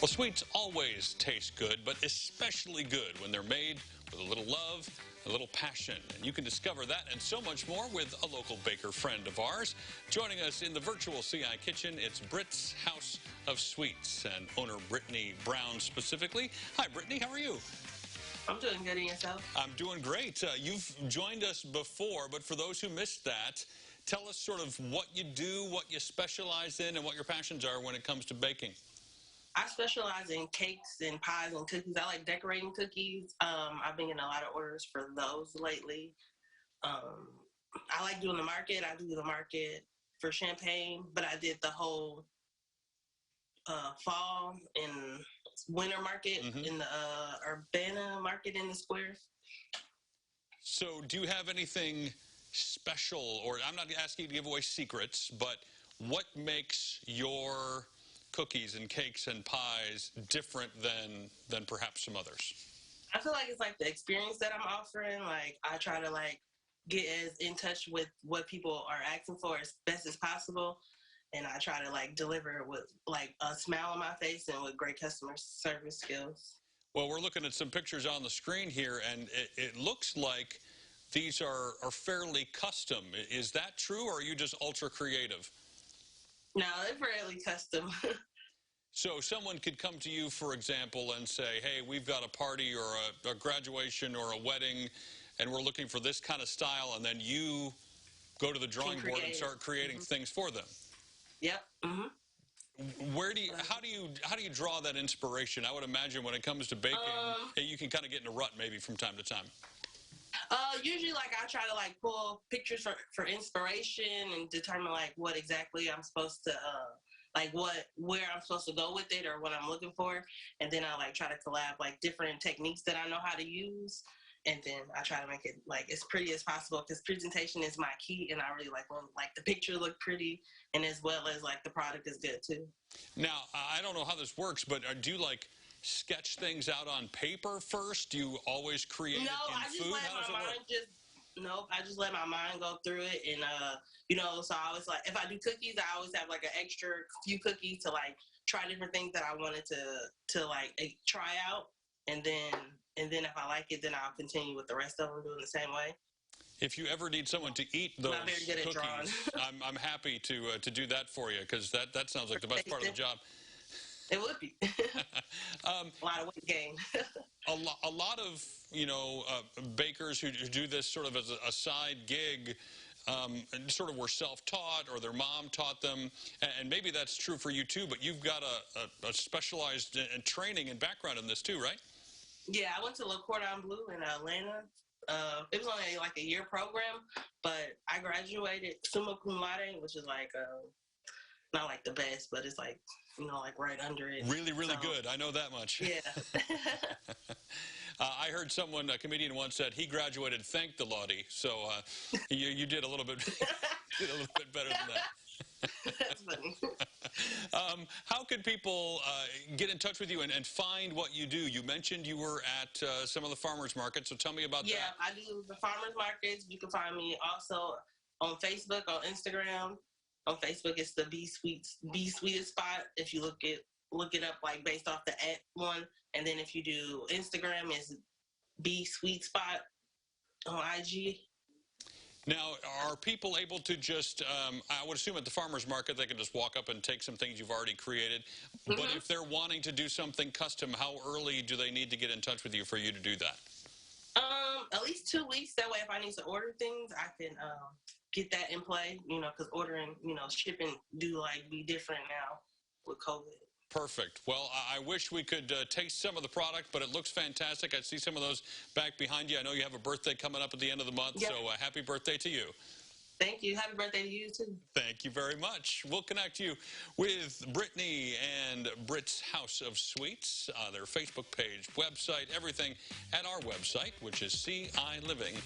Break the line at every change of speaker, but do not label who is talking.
Well, sweets always taste good, but especially good when they're made with a little love, a little passion. And you can discover that and so much more with a local baker friend of ours. Joining us in the virtual CI kitchen, it's Brit's House of Sweets and owner Brittany Brown specifically. Hi, Brittany. How are you?
I'm doing good, and yourself?
I'm doing great. You've joined us before, but for those who missed that, tell us sort of what you do, what you specialize in, and what your passions are when it comes to baking.
I specialize in cakes and pies and cookies. I like decorating cookies. I've been getting a lot of orders for those lately. I like doing the market. I do the market for Champagne, but I did the whole fall and winter market in the Urbana market in the square.
So do you have anything special, or I'm not asking you to give away secrets, but what makes your cookies and cakes and pies different than perhaps some others?
I feel like it's like the experience that I'm offering. Like I try to get as in touch with what people are asking for as best as possible. And I try to deliver it with like a smile on my face and with great customer service skills.
Well, we're looking at some pictures on the screen here, and it looks like these are fairly custom. Is that true, or are you just ultra creative?
No, they're fairly custom.
So someone could come to you, for example, and say, hey, we've got a party or a graduation or a wedding, and we're looking for this kind of style, and then you go to the drawing board and start creating things for them.
Yep.
How do you draw that inspiration? I would imagine when it comes to baking, you can kind of get in a rut maybe from time to time.
Usually I try to pull pictures for inspiration and determine what exactly I'm supposed to where I'm supposed to go with it or what I'm looking for, and then I try to collab different techniques that I know how to use, and then I try to make it as pretty as possible because presentation is my key, and I really like when the picture look pretty and as well as the product is good too.
Now I don't know how this works, but do you sketch things out on paper first? Do you always create it in food?
Nope, I just let my mind go through it, and so I always if I do cookies, I always have an extra few cookies to try different things that I wanted to try out, and then if I like it, then I'll continue with the rest of them doing the same way.
If you ever need someone to eat those cookies, I'm happy to do that for you because that sounds like the best part of the job.
It would be. A lot of weight gain.
A lot of bakers who do this sort of as a side gig sort of were self-taught or their mom taught them, and maybe that's true for you too, but you've got a specialized training and background in this too, right?
Yeah, I went to Le Cordon Bleu in Atlanta. It was only a year program, but I graduated summa cum laude, which is not the best, but it's right under it.
Really, really good. I know that much.
Yeah.
I heard a comedian once said he graduated thank the Lottie, so you did a little bit better than that.
That's funny.
How could people get in touch with you and find what you do? You mentioned you were at some of the farmers markets, so tell me about that.
Yeah, I do the farmers markets. You can find me also on Facebook, on Instagram. On Facebook, it's the Be Sweetest Spot. If you look it up based off the @ one, and then if you do Instagram, it's Be Sweet Spot on IG.
Now, are people able to just, I would assume at the farmer's market, they can just walk up and take some things you've already created. But if they're wanting to do something custom, how early do they need to get in touch with you for you to do that?
At least 2 weeks. That way, if I need to order things, I can get that in play, because ordering, shipping do be different now with COVID.
Perfect. Well, I wish we could taste some of the product, but it looks fantastic. I see some of those back behind you. I know you have a birthday coming up at the end of the month, so happy birthday to you.
Thank you. Happy birthday to you, too.
Thank you very much. We'll connect you with Brittany and Brit's House of Sweets, their Facebook page, website, everything at our website, which is ciliving.tv.